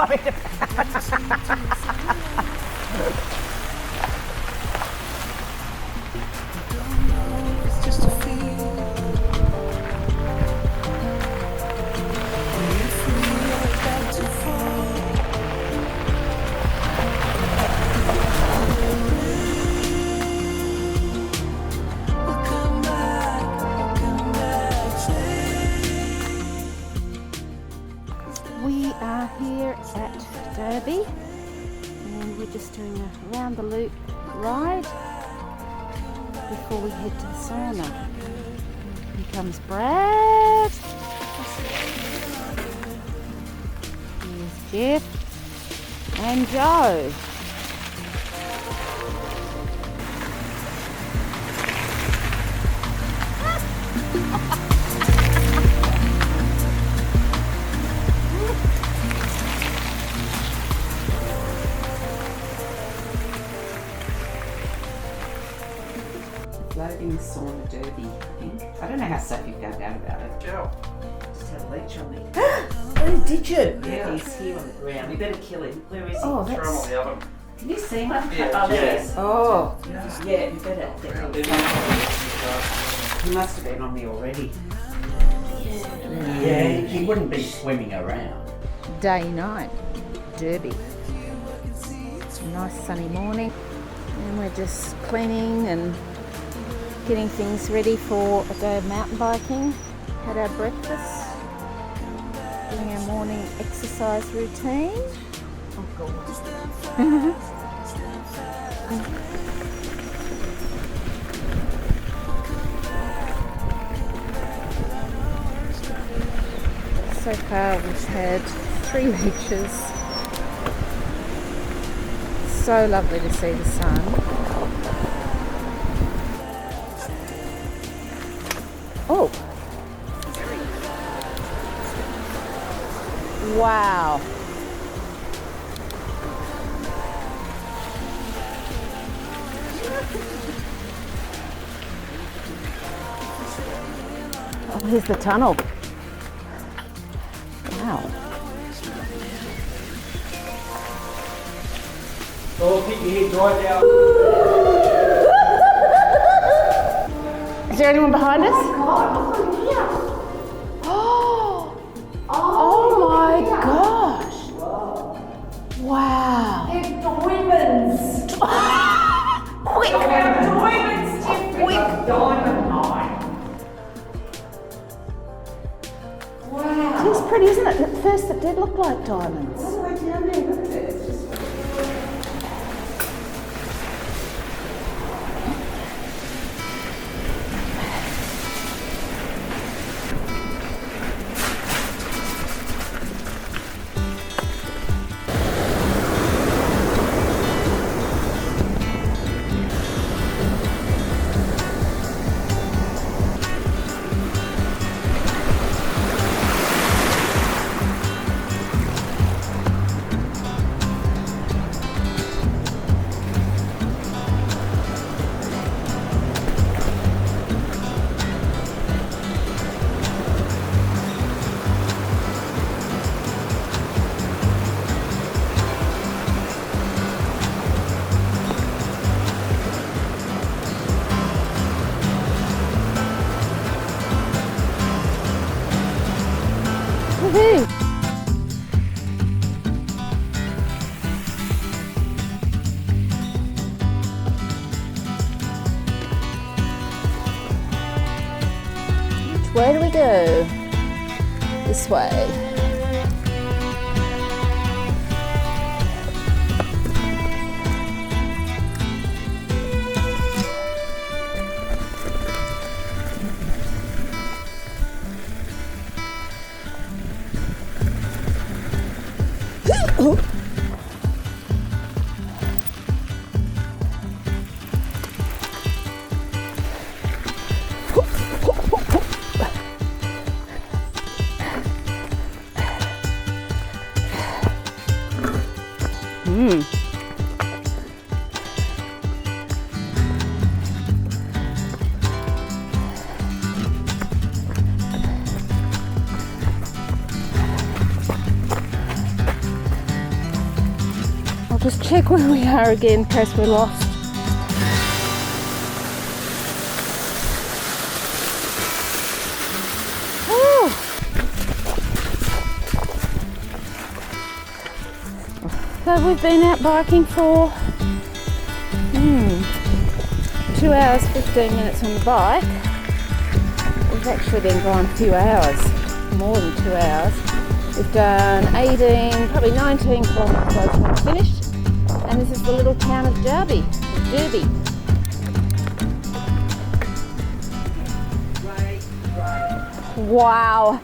worried about. It's just a feeling. If we are about to fall, we'll come back, say. We are here at Derby and we're just doing a round the loop ride before we head to the sauna. Here comes Brad. Here's Jeff and Joe. Floating sauna derby, I think. I don't know how Sophie found out about it. Joe. Just had a leech on me. Oh, Did you? Yeah. He's here on the ground. We better kill him. Where is he? Throw him on the oven. Can you see him? Yeah, Oh, there he is. yeah. Oh, Yeah. yeah, we better get him. He must have been on me already. Yeah, he wouldn't be swimming around. Day 9, Derby. It's a nice sunny morning and we're just cleaning and getting things ready for a day of mountain biking. Had our breakfast, doing our morning exercise routine. Oh God. So far we've had 3 leeches. So lovely to see the sun. Oh! Wow! Oh, here's the tunnel. Wow. Oh, keep your head right out. Is there anyone behind us? Oh, oh my gosh. Wow. They're diamonds. Quick. Diamonds, Quick. Diamond mine. Wow. It's pretty, isn't it? At first it did look like diamonds. All the way down there, look at it. It's just Woohoo. Which way do we go? This way. Just check where we are again in case we're lost. Whew. So we've been out biking for 2 hours 15 minutes on the bike. We've actually been gone a few hours, more than 2 hours. We've done 18, probably 19 kilometres by the time finished. And this is the little town of Derby. Wow.